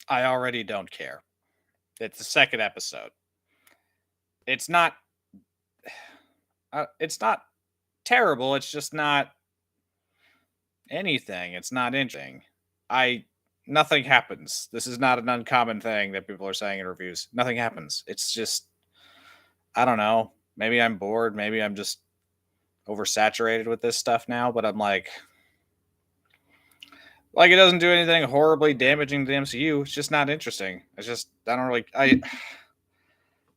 I already don't care. It's the second episode. It's not. It's not terrible. It's just not anything. It's not interesting. I Nothing happens. This is not an uncommon thing that people are saying in reviews. Nothing happens. It's just I don't know. Maybe I'm bored. Maybe I'm just oversaturated with this stuff now. But I'm like it doesn't do anything horribly damaging to the MCU. It's just not interesting. It's just I don't really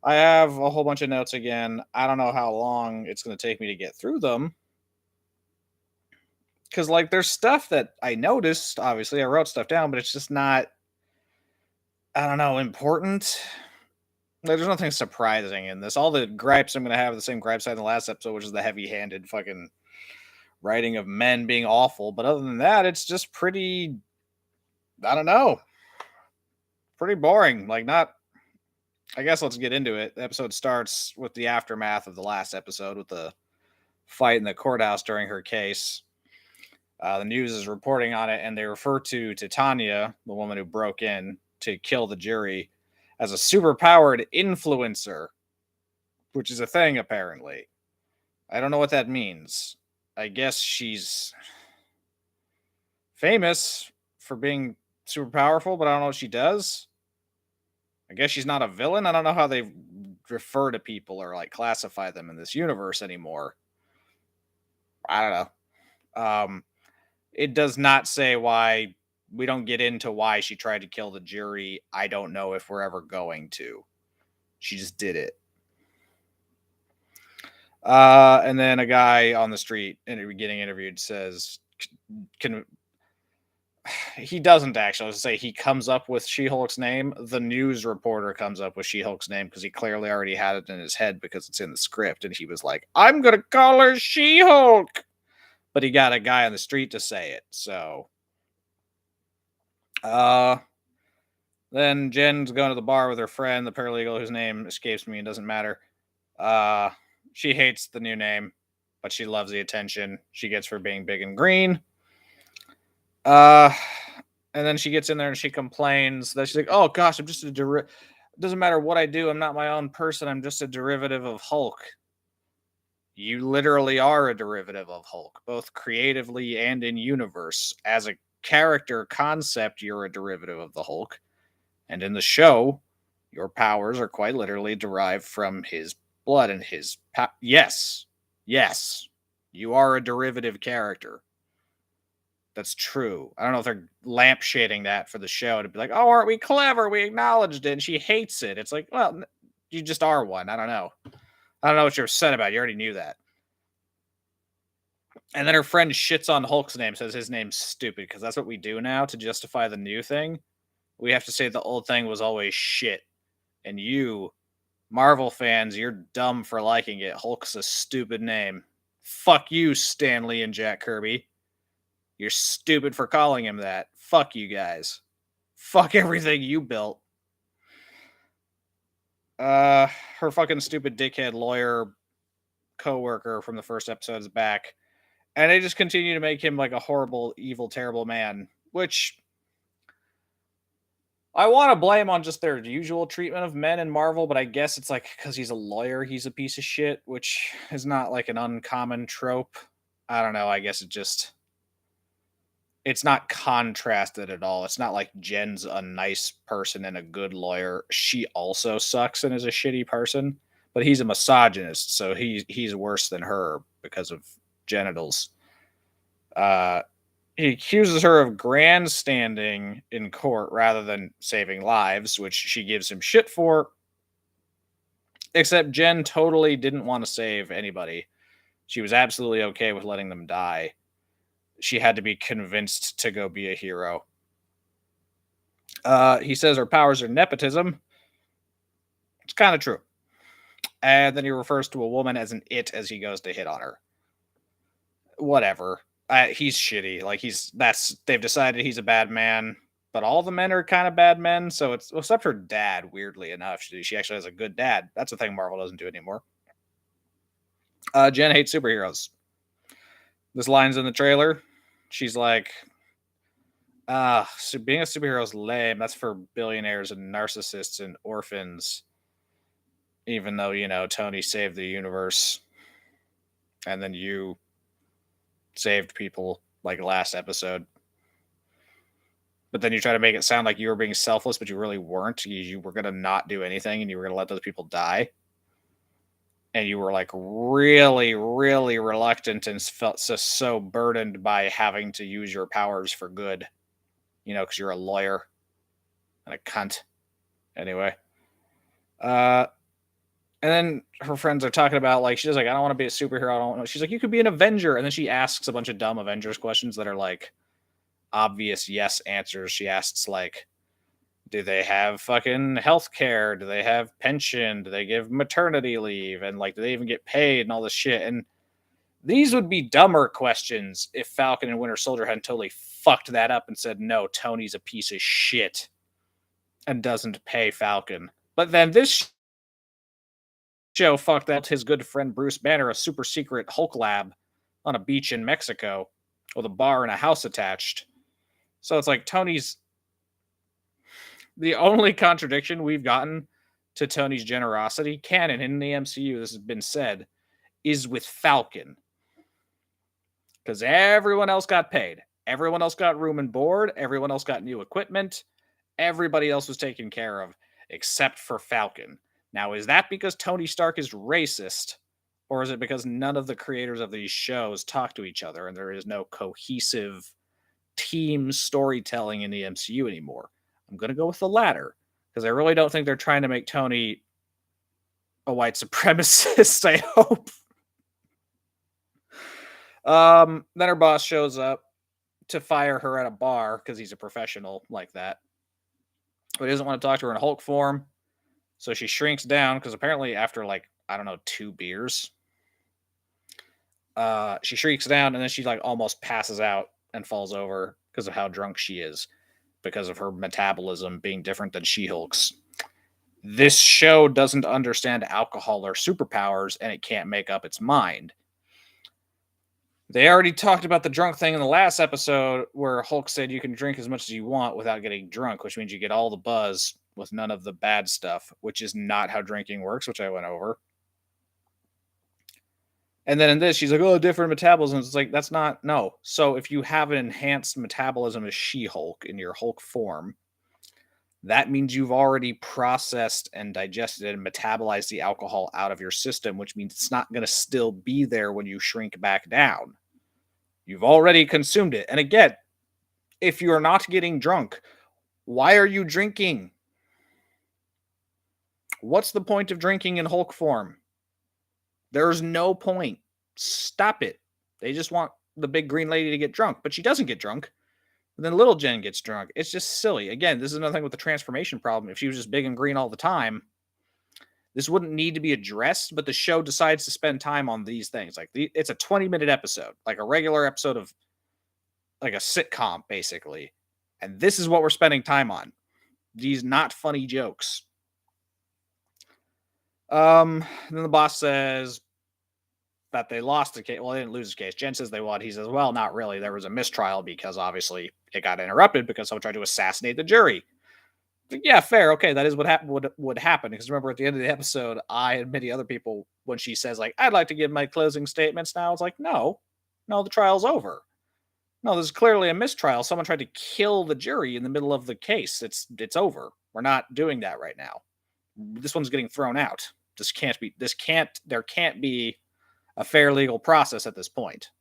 I have a whole bunch of notes again. I don't know how long it's going to take me to get through them because like there's stuff that I noticed. Obviously, I wrote stuff down, but it's just not. I don't know important. Like, there's nothing surprising in this. All the gripes I'm going to have are the same gripes I had in the last episode, which is the heavy-handed fucking writing of men being awful. But other than that, it's just pretty. I don't know. Pretty boring. Like not. I guess let's get into it. The episode starts with the aftermath of the last episode with the fight in the courthouse during her case. The news is reporting on it, and they refer to Titania, the woman who broke in to kill the jury, as a superpowered influencer, which is a thing apparently. I don't know what that means. I guess she's famous for being super powerful, but I don't know what she does. I guess she's not a villain. I don't know how they refer to people or like classify them in this universe anymore. I don't know. It does not say why. We don't get into why she tried to kill the jury. I don't know if we're ever going to. She just did it. And then a guy on the street getting interviewed says, "Can he doesn't actually say he comes up with She-Hulk's name? The news reporter comes up with She-Hulk's name because he clearly already had it in his head because it's in the script, and he was like, "I'm gonna call her She-Hulk," but he got a guy on the street to say it. So, then Jen's going to the bar with her friend, the paralegal whose name escapes me and doesn't matter. Uh, she hates the new name, but she loves the attention she gets for being big and green. Uh, and then she gets in there and she complains that she's like, "Oh gosh, I'm just a it doesn't matter what I do. I'm not my own person. I'm just a derivative of Hulk." You literally are a derivative of Hulk, both creatively and in universe. As a character concept, you're a derivative of the Hulk. And in the show, your powers are quite literally derived from his blood and his. Yes. Yes. You are a derivative character. That's true. I don't know if they're lampshading that for the show to be like, "Oh, aren't we clever? We acknowledged it." And she hates it. It's like, well, you just are one. I don't know. I don't know what you're upset about. You already knew that. And then her friend shits on Hulk's name, says his name's stupid because that's what we do now to justify the new thing. We have to say the old thing was always shit. And you, Marvel fans, you're dumb for liking it. Hulk's a stupid name. Fuck you, Stan Lee and Jack Kirby. You're stupid for calling him that. Fuck you guys. Fuck everything you built. Her fucking stupid dickhead lawyer coworker from the first episode is back. And they just continue to make him like a horrible, evil, terrible man, which I want to blame on just their usual treatment of men in Marvel, but I guess it's like because he's a lawyer, he's a piece of shit, which is not like an uncommon trope. I don't know. I guess it's not contrasted at all. It's not like Jen's a nice person and a good lawyer. She also sucks and is a shitty person, but he's a misogynist, so he's worse than her because of genitals. Uh, he accuses her of grandstanding in court rather than saving lives, which she gives him shit for. Except Jen totally didn't want to save anybody. She was absolutely okay with letting them die. She had to be convinced to go be a hero. He says her powers are nepotism. It's kind of true. And then he refers to a woman as an it as he goes to hit on her. Whatever. He's shitty. Like they've decided he's a bad man, but all the men are kind of bad men. So it's except her dad. Weirdly enough, she actually has a good dad. That's a thing Marvel doesn't do anymore. Jen hates superheroes. This line's in the trailer. She's like, So being a superhero is lame. That's for billionaires and narcissists and orphans. Even though, Tony saved the universe and then you saved people like last episode. But then you try to make it sound like you were being selfless, but you really weren't. You were going to not do anything and you were going to let those people die. And you were like really, really reluctant and felt so burdened by having to use your powers for good, because you're a lawyer and a cunt. Anyway. And then her friends are talking about, like, she's like, I don't want to be a superhero. I don't know. She's like, you could be an Avenger. And then she asks a bunch of dumb Avengers questions that are like obvious yes answers. She asks, like, do they have fucking health care? Do they have pension? Do they give maternity leave? And like, do they even get paid and all this shit? And these would be dumber questions if Falcon and Winter Soldier hadn't totally fucked that up and said, no, Tony's a piece of shit and doesn't pay Falcon. But then this show fucked out his good friend Bruce Banner, a super secret Hulk lab on a beach in Mexico with a bar and a house attached. So it's like Tony's... The only contradiction we've gotten to Tony's generosity, canon in the MCU, this has been said, is with Falcon. Because everyone else got paid. Everyone else got room and board. Everyone else got new equipment. Everybody else was taken care of, except for Falcon. Now, is that because Tony Stark is racist? Or is it because none of the creators of these shows talk to each other and there is no cohesive team storytelling in the MCU anymore? I'm going to go with the latter, because I really don't think they're trying to make Tony a white supremacist, I hope. Then her boss shows up to fire her at a bar because he's a professional like that. But he doesn't want to talk to her in Hulk form. So she shrinks down because apparently after 2 beers, she shrieks down and then she almost passes out and falls over because of how drunk she is, because of her metabolism being different than She-Hulk's. This show doesn't understand alcohol or superpowers, and it can't make up its mind. They already talked about the drunk thing in the last episode where Hulk said you can drink as much as you want without getting drunk, which means you get all the buzz with none of the bad stuff, which is not how drinking works, which I went over. And then in this, she's like, oh, different metabolism. It's like, that's not, no. So if you have an enhanced metabolism as She-Hulk in your Hulk form, that means you've already processed and digested and metabolized the alcohol out of your system, which means it's not going to still be there when you shrink back down. You've already consumed it. And again, if you're not getting drunk, why are you drinking? What's the point of drinking in Hulk form? There's no point. Stop it. They just want the big green lady to get drunk, but she doesn't get drunk. And then little Jen gets drunk. It's just silly. Again, this is another thing with the transformation problem. If she was just big and green all the time, this wouldn't need to be addressed, but the show decides to spend time on these things. It's a 20-minute episode, like a regular episode of like a sitcom, basically. And this is what we're spending time on. These not funny jokes. Then the boss says that they lost the case. Well, they didn't lose the case. Jen says they won. He says, well, not really. There was a mistrial because obviously it got interrupted because someone tried to assassinate the jury. Yeah, fair. Okay, that is what would happen. Because remember, at the end of the episode, I and many other people, when she says, I'd like to give my closing statements now, it's like, no, the trial's over. No, this is clearly a mistrial. Someone tried to kill the jury in the middle of the case. It's over. We're not doing that right now. This one's getting thrown out. There can't be a fair legal process at this point.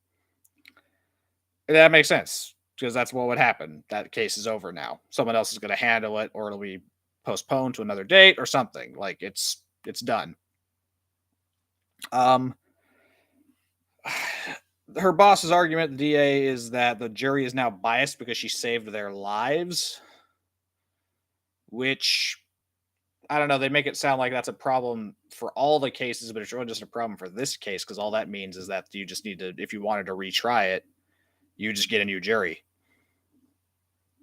That makes sense, because that's what would happen. That case is over now. Someone else is going to handle it, or it'll be postponed to another date or something. It's done. Her boss's argument, the DA, is that the jury is now biased because she saved their lives, which, I don't know, they make it sound like that's a problem for all the cases, but it's really just a problem for this case, because all that means is that you just need to, if you wanted to retry it, you just get a new jury.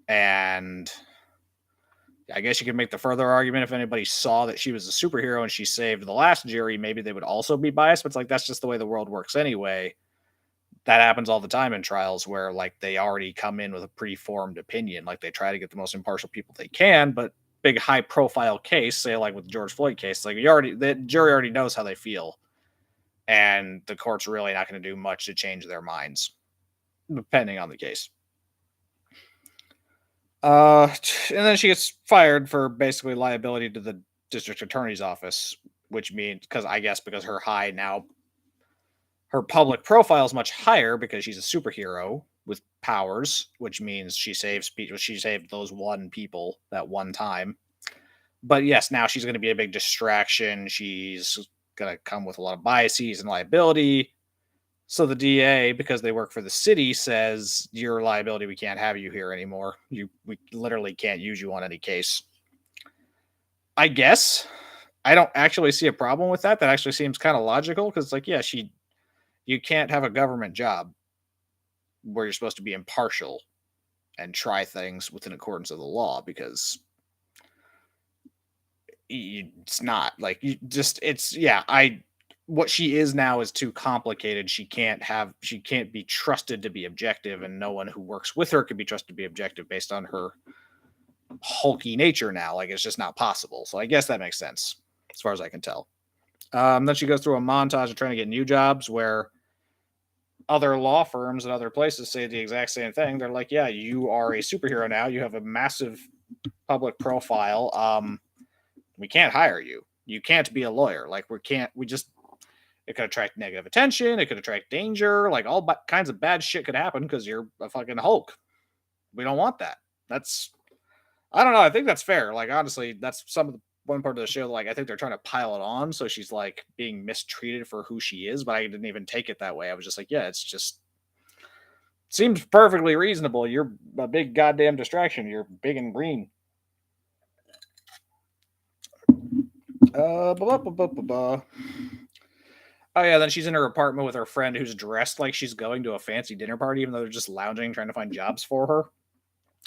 And I guess you could make the further argument, if anybody saw that she was a superhero and she saved the last jury, maybe they would also be biased, but it's like, that's just the way the world works anyway. That happens all the time in trials where like they already come in with a preformed opinion. Like they try to get the most impartial people they can, but big high profile case, say like with the George Floyd case, like the jury already knows how they feel. And the court's really not going to do much to change their minds, depending on the case. And then she gets fired for basically liability to the district attorney's office, which means because her public profile is much higher because she's a superhero with powers, which means she saves people. She saved those one people that one time. But yes, now she's going to be a big distraction. She's going to come with a lot of biases and liability. So the DA, because they work for the city, says your liability. We can't have you here anymore. We literally can't use you on any case. I guess I don't actually see a problem with that. That actually seems kind of logical because, like, yeah, you can't have a government job where you're supposed to be impartial and try things within accordance of the law because it's not like you just it's yeah I what she is now is too complicated. She can't be trusted to be objective, and no one who works with her can be trusted to be objective based on her hulky nature now. Like it's just not possible. So I guess that makes sense as far as I can tell. Then she goes through a montage of trying to get new jobs where other law firms and other places say the exact same thing. They're like, yeah, you are a superhero now. You have a massive public profile. We can't hire you. You can't be a lawyer. Like it could attract negative attention. It could attract danger. Like kinds of bad shit could happen because you're a fucking Hulk. We don't want that. I don't know. I think that's fair. Like, honestly, that's one part of the show. Like, I think they're trying to pile it on. So she's like being mistreated for who she is, but I didn't even take it that way. I was just like, yeah, it's just seems perfectly reasonable. You're a big goddamn distraction. You're big and green. Blah, blah, blah, blah, blah. Oh yeah, then she's in her apartment with her friend who's dressed like she's going to a fancy dinner party, even though they're just lounging trying to find jobs for her.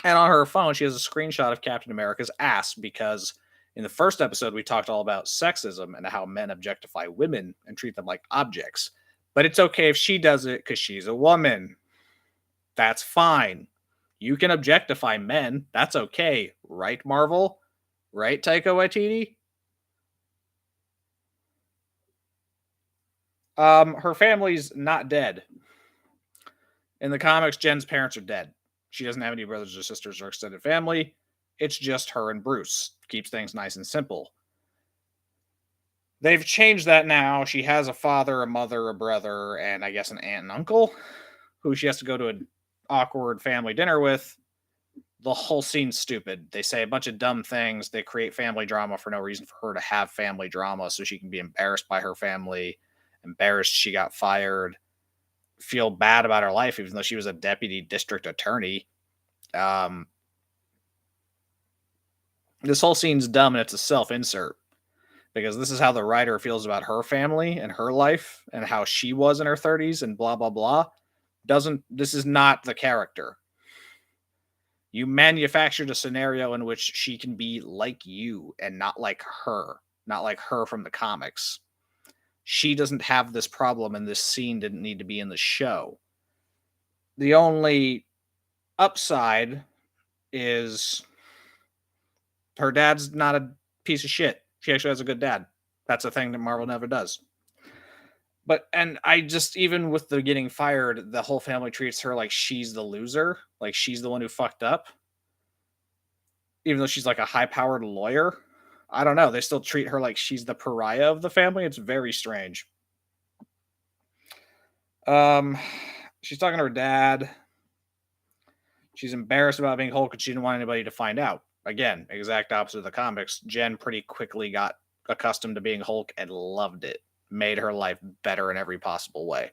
And on her phone, she has a screenshot of Captain America's ass because in the first episode, we talked all about sexism and how men objectify women and treat them like objects. But it's okay if she does it because she's a woman. That's fine. You can objectify men. That's okay. Right, Marvel? Right, Taika Waititi? Her family's not dead. In the comics, Jen's parents are dead. She doesn't have any brothers or sisters or extended family. It's just her and Bruce. Keeps things nice and simple. They've changed that now. She has a father, a mother, a brother, and I guess an aunt and uncle who she has to go to an awkward family dinner with. The whole scene's stupid. They say a bunch of dumb things. They create family drama for no reason for her to have family drama so she can be embarrassed by her family, embarrassed she got fired, feel bad about her life, even though she was a deputy district attorney. This whole scene's dumb and it's a self-insert because this is how the writer feels about her family and her life and how she was in her 30s and blah blah blah. This is not the character. You manufactured a scenario in which she can be like you and not like her from the comics. She doesn't have this problem and this scene didn't need to be in the show. The only upside is her dad's not a piece of shit. She actually has a good dad. That's a thing that Marvel never does. And I just, even with the getting fired, the whole family treats her like she's the loser, like she's the one who fucked up. Even though she's like a high-powered lawyer. I don't know. They still treat her like she's the pariah of the family. It's very strange. She's talking to her dad. She's embarrassed about being Hulk and she didn't want anybody to find out. Again, exact opposite of the comics. Jen pretty quickly got accustomed to being Hulk and loved it. Made her life better in every possible way.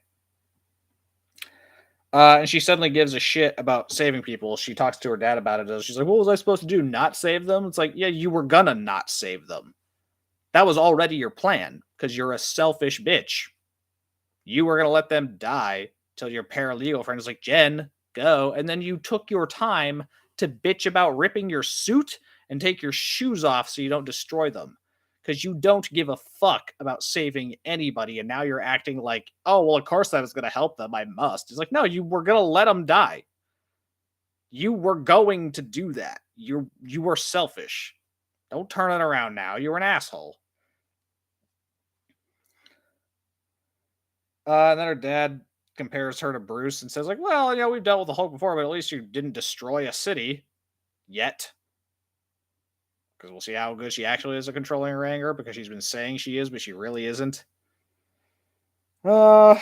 And she suddenly gives a shit about saving people. She talks to her dad about it. She's like, what was I supposed to do? Not save them? It's like, yeah, you were gonna not save them. That was already your plan because you're a selfish bitch. You were gonna let them die till your paralegal friend was like, Jen, go. And then you took your time to bitch about ripping your suit and take your shoes off so you don't destroy them. because you don't give a fuck about saving anybody. And now you're acting like, oh, well, of course that is going to help them. I must. It's like, no, you were going to let them die. You were going to do that. You were selfish. Don't turn it around now. You're an asshole. And then her dad compares her to Bruce and says, like, well, we've dealt with the Hulk before, but at least you didn't destroy a city yet. Because we'll see how good she actually is at controlling her anger, because she's been saying she is, but she really isn't. Job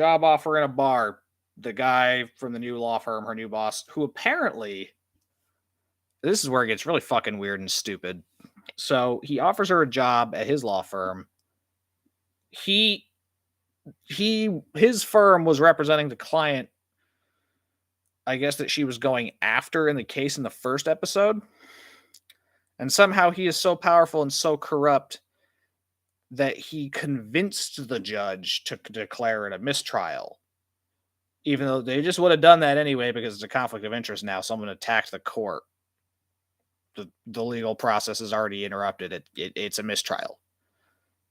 offer in a bar. The guy from the new law firm, her new boss, who apparently, this is where it gets really fucking weird and stupid. So he offers her a job at his law firm. His firm was representing the client, I guess, that she was going after in the case in the first episode. And somehow he is so powerful and so corrupt that he convinced the judge to declare it a mistrial. Even though they just would have done that anyway, because it's a conflict of interest now. Someone attacked the court. The legal process is already interrupted. It's a mistrial.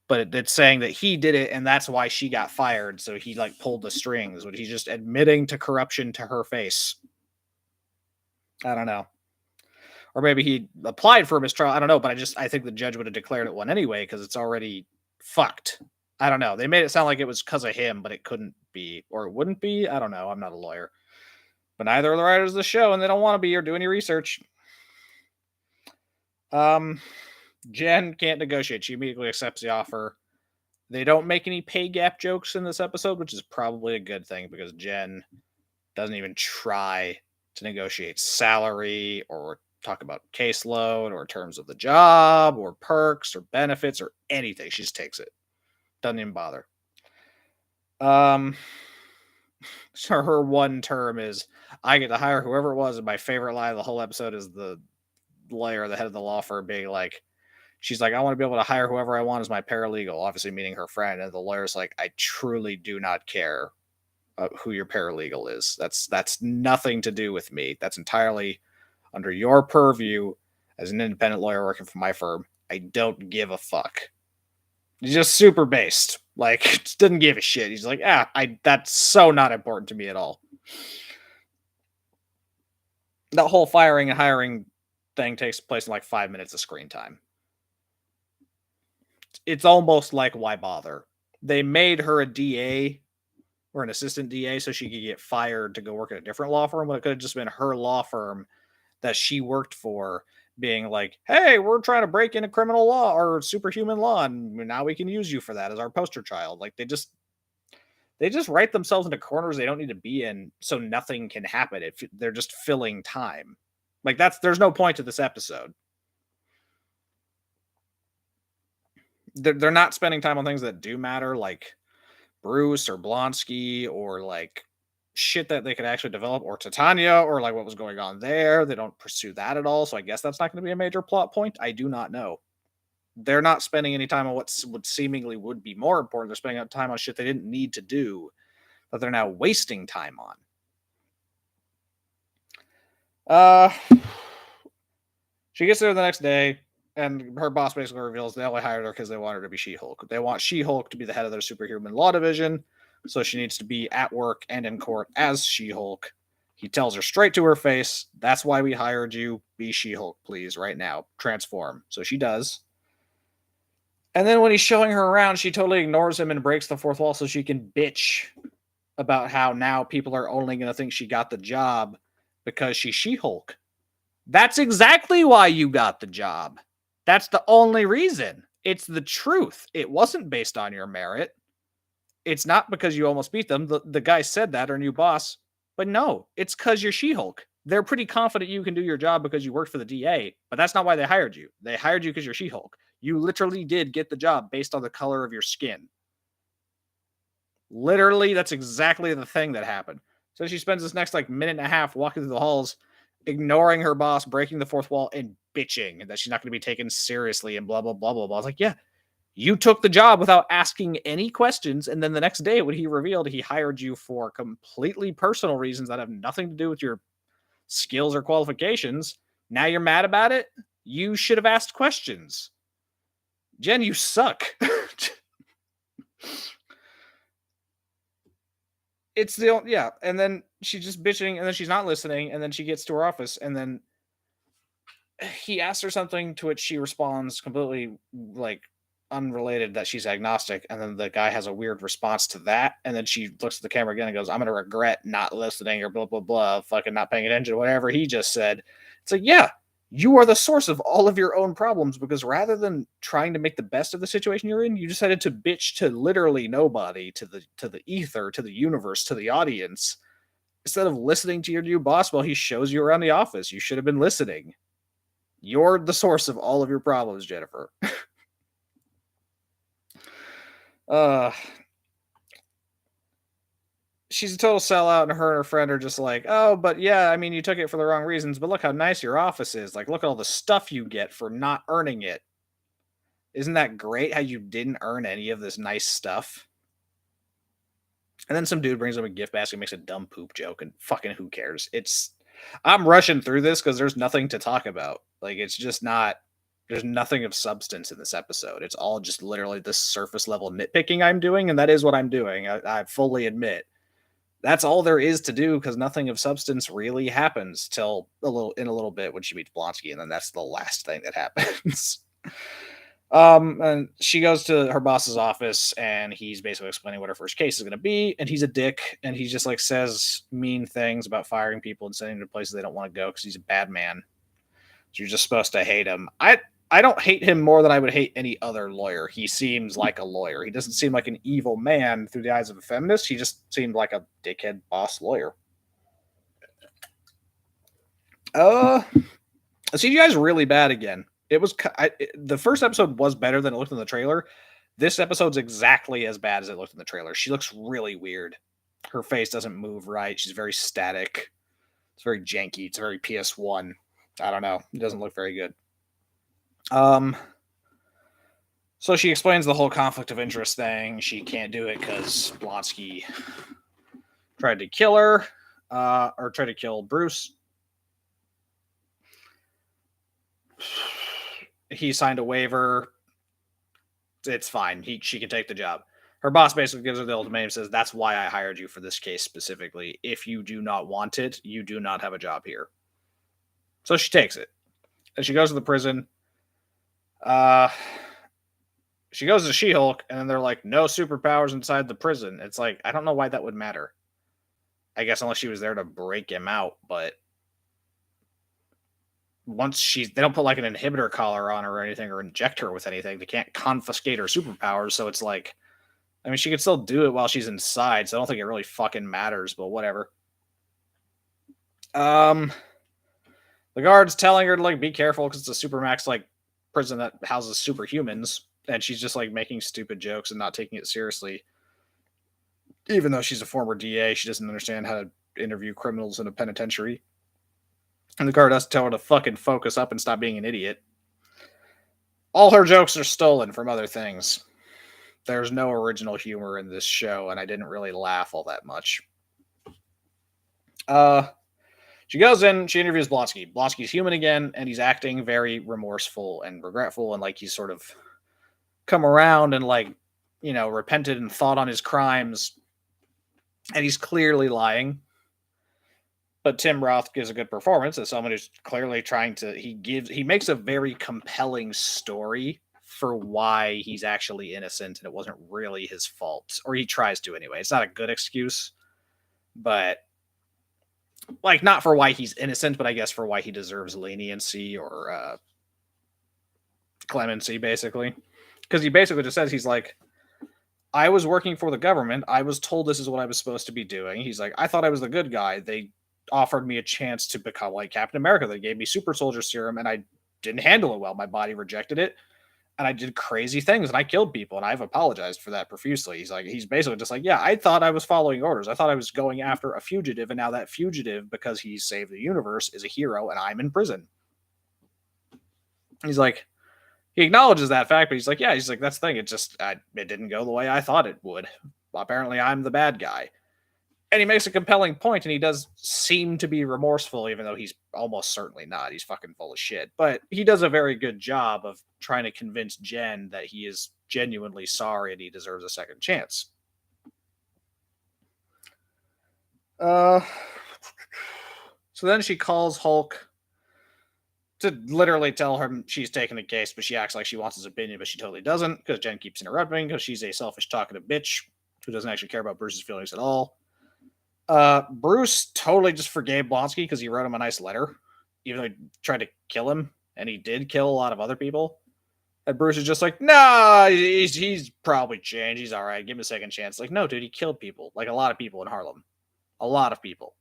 But it's saying that he did it, and that's why she got fired. So he pulled the strings, but he's just admitting to corruption to her face. I don't know. Or maybe he applied for a mistrial. I don't know, but I think the judge would have declared it one anyway, because it's already fucked. I don't know. They made it sound like it was because of him, but it couldn't be, or it wouldn't be. I don't know. I'm not a lawyer. But neither are the writers of the show, and they don't want to be or do any research. Jen can't negotiate. She immediately accepts the offer. They don't make any pay gap jokes in this episode, which is probably a good thing, because Jen doesn't even try to negotiate salary or talk about caseload or terms of the job or perks or benefits or anything. She just takes it. Doesn't even bother. So her one term is, I get to hire whoever it was, and my favorite line of the whole episode is the lawyer, the head of the law firm, being like, she's like, I want to be able to hire whoever I want as my paralegal, obviously meaning her friend. And the lawyer's like, I truly do not care who your paralegal is. That's nothing to do with me. That's entirely under your purview as an independent lawyer working for my firm. I don't give a fuck. He's just super based. Just didn't give a shit. He's like, that's so not important to me at all. That whole firing and hiring thing takes place in 5 minutes of screen time. It's almost like, why bother? They made her a DA or an assistant DA so she could get fired to go work at a different law firm, but it could have just been her law firm that she worked for being like, hey, we're trying to break into criminal law or superhuman law, and now we can use you for that as our poster child. They just write themselves into corners they don't need to be in, so nothing can happen. They're just filling time. There's no point to this episode. They're not spending time on things that do matter, like Bruce or Blonsky, or shit that they could actually develop, or Titania, or what was going on there. They don't pursue that at all, so I guess that's not going to be a major plot point. I do not know. They're not spending any time on what seemingly would be more important. They're spending time on shit they didn't need to do, that they're now wasting time on. She gets there the next day, and her boss basically reveals they only hired her because they want her to be She-Hulk. They want She-Hulk to be the head of their superhuman law division, so she needs to be at work and in court as She-Hulk. He tells her straight to her face, that's why we hired you. Be She-Hulk, please, right now. Transform. So she does. And then when he's showing her around, she totally ignores him and breaks the fourth wall so she can bitch about how now people are only going to think she got the job because she's She-Hulk. That's exactly why you got the job. That's the only reason. It's the truth. It wasn't based on your merit. It's not because you almost beat them. The guy said that, our new boss. But no, it's because you're She-Hulk. They're pretty confident you can do your job because you worked for the DA, but that's not why they hired you. They hired you because you're She-Hulk. You literally did get the job based on the color of your skin. Literally, that's exactly the thing that happened. So she spends this next minute and a half walking through the halls, ignoring her boss, breaking the fourth wall, and bitching that she's not going to be taken seriously and blah, blah, blah, blah, blah. I was like, yeah, you took the job without asking any questions. And then the next day when he revealed he hired you for completely personal reasons that have nothing to do with your skills or qualifications, now you're mad about it? You should have asked questions. Jen, you suck. It's the yeah, and then she's just bitching, and then she's not listening, and then she gets to her office, and then he asks her something to which she responds completely like unrelated that she's agnostic, and then the guy has a weird response to that, and then she looks at the camera again and goes, "I'm gonna regret not listening," or blah blah blah, fucking not paying attention, whatever he just said. It's like, yeah, you are the source of all of your own problems because rather than trying to make the best of the situation you're in, you decided to bitch to literally nobody, to the ether, to the universe, to the audience, instead of listening to your new boss while he shows you around the office. You should have been listening. You're the source of all of your problems, Jennifer. uh she's a total sellout, and her friend are just like, oh, but yeah, I mean, you took it for the wrong reasons, but look how nice your office is. Like, look at all the stuff you get for not earning it. Isn't that great how you didn't earn any of this nice stuff? And then some dude brings up a gift basket, makes a dumb poop joke, and fucking who cares? I'm rushing through this because there's nothing to talk about. Like, it's just not, there's nothing of substance in this episode. It's all just literally this surface level nitpicking I'm doing, and that is what I'm doing. I fully admit that's all there is to do because nothing of substance really happens till a little bit when she meets Blonsky, and then that's the last thing that happens. And she goes to her boss's office, and he's basically explaining what her first case is going to be, and he's a dick, and he just like says mean things about firing people and sending them to places they don't want to go because he's a bad man. So you're just supposed to hate him. I don't hate him more than I would hate any other lawyer. He seems like a lawyer. He doesn't seem like an evil man through the eyes of a feminist. He just seemed like a dickhead boss lawyer. CGI is really bad again. The first episode was better than it looked in the trailer. This episode's exactly as bad as it looked in the trailer. She looks really weird. Her face doesn't move right. She's very static. It's very janky. It's very PS1. I don't know. It doesn't look very good. So she explains the whole conflict of interest thing. She can't do it because Blonsky tried to kill her, or tried to kill Bruce. He signed a waiver. It's fine. She can take the job. Her boss basically gives her the ultimatum, says, that's why I hired you for this case specifically. If you do not want it, you do not have a job here. So she takes it. And she goes to the prison. She goes to She-Hulk, and then they're like, no superpowers inside the prison. It's like, I don't know why that would matter. I guess unless she was there to break him out, but they don't put like an inhibitor collar on her or anything, or inject her with anything. They can't confiscate her superpowers, so it's like, I mean, she could still do it while she's inside, so I don't think it really fucking matters, but whatever. The guard's telling her to like be careful because it's a supermax like prison that houses superhumans, and she's just like making stupid jokes and not taking it seriously. Even though she's a former DA, she doesn't understand how to interview criminals in a penitentiary. And the guard has to tell her to fucking focus up and stop being an idiot. All her jokes are stolen from other things. There's no original humor in this show, and I didn't really laugh all that much. She goes in, she interviews Blonsky. Blonsky's human again, and he's acting very remorseful and regretful, and like he's sort of come around and like, you know, repented and thought on his crimes, and he's clearly lying. But Tim Roth gives a good performance as someone who's clearly trying to. He makes a very compelling story for why he's actually innocent and it wasn't really his fault, or he tries to anyway. It's not a good excuse, but like not for why he's innocent, but I guess for why he deserves leniency or clemency, basically. Because he basically just says he's like, I was working for the government. I was told this is what I was supposed to be doing. He's like, I thought I was the good guy. They offered me a chance to become like Captain America. They gave me super soldier serum and I didn't handle it well. My body rejected it and I did crazy things and I killed people and I've apologized for that profusely. He's basically just like, yeah, I thought I was following orders. I thought I was going after a fugitive, and now that fugitive, because he saved the universe, is a hero and I'm in prison. He's like, he acknowledges that fact, but he's like, yeah, he's like, that's the thing. It didn't go the way I thought it would. Apparently I'm the bad guy. And he makes a compelling point, and he does seem to be remorseful, even though he's almost certainly not. He's fucking full of shit. But he does a very good job of trying to convince Jen that he is genuinely sorry and he deserves a second chance. So then she calls Hulk to literally tell him she's taking the case, but she acts like she wants his opinion, but she totally doesn't, because Jen keeps interrupting, because she's a selfish, talkative bitch who doesn't actually care about Bruce's feelings at all. Bruce totally just forgave Blonsky because he wrote him a nice letter, even though he tried to kill him, and he did kill a lot of other people. And Bruce is just like, nah, he's probably changed. He's all right. Give him a second chance. Like, no, dude, he killed people. Like, a lot of people in Harlem. A lot of people.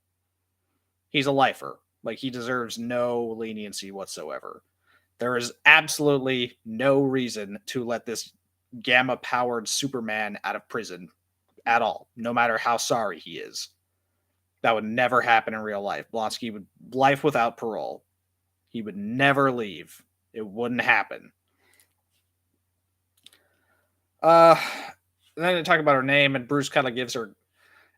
He's a lifer. Like, he deserves no leniency whatsoever. There is absolutely no reason to let this gamma-powered Superman out of prison at all, no matter how sorry he is. That would never happen in real life. Blonsky would life without parole. He would never leave. It wouldn't happen. Then they talk about her name, and Bruce kind of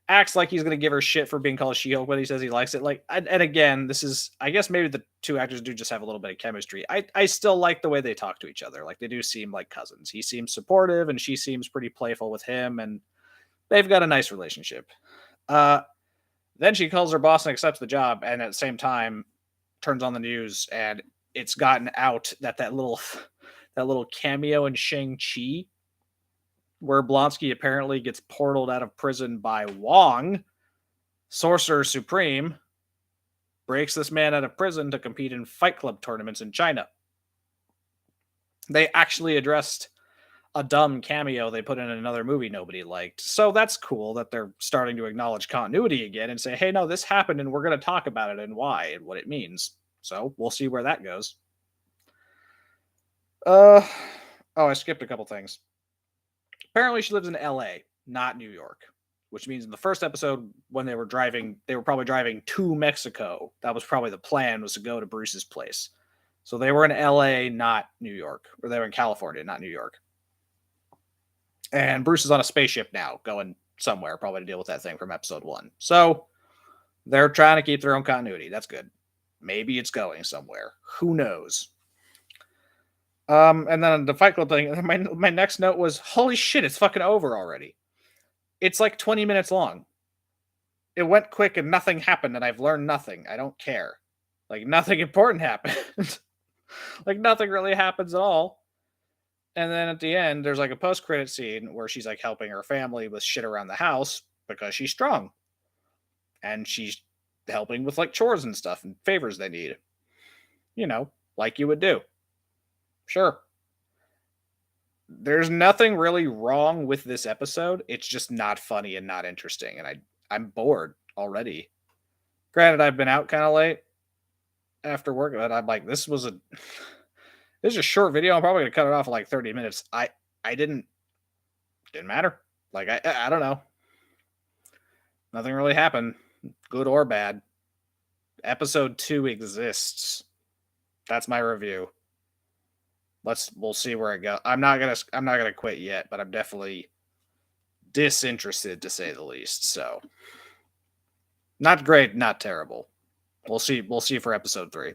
acts like he's going to give her shit for being called She-Hulk, but he says he likes it. Like, and again, this is, I guess maybe the two actors do just have a little bit of chemistry. I still like the way they talk to each other. Like, they do seem like cousins. He seems supportive, and she seems pretty playful with him, and they've got a nice relationship. Then she calls her boss and accepts the job, and at the same time turns on the news, and it's gotten out that that little cameo in Shang-Chi, where Blonsky apparently gets portaled out of prison by Wong, Sorcerer Supreme, breaks this man out of prison to compete in Fight Club tournaments in China. They actually addressed a dumb cameo they put in another movie nobody liked. So that's cool that they're starting to acknowledge continuity again and say, hey, no, this happened and we're going to talk about it and why and what it means. So we'll see where that goes. I skipped a couple things. Apparently she lives in LA, not New York, which means in the first episode when they were probably driving to Mexico. That was probably the plan, was to go to Bruce's place. So they were in LA, not New York, or they were in California, not New York. And Bruce is on a spaceship now, going somewhere, probably to deal with that thing from episode 1. So they're trying to keep their own continuity. That's good. Maybe it's going somewhere. Who knows? And then the Fight Club thing, my next note was, holy shit, it's fucking over already. It's like 20 minutes long. It went quick and nothing happened, and I've learned nothing. I don't care. Like, nothing important happened. Like, nothing really happens at all. And then at the end, there's like a post-credit scene where she's like helping her family with shit around the house because she's strong. And she's helping with like chores and stuff and favors they need. You know, like you would do. Sure. There's nothing really wrong with this episode. It's just not funny and not interesting. And I'm bored already. Granted, I've been out kind of late after work, but I'm like, this is a short video. I'm probably gonna cut it off in like 30 minutes. I didn't matter. Like I don't know. Nothing really happened, good or bad. Episode 2 exists. That's my review. We'll see where it goes. I'm not gonna quit yet, but I'm definitely disinterested to say the least. So not great, not terrible. We'll see for episode 3.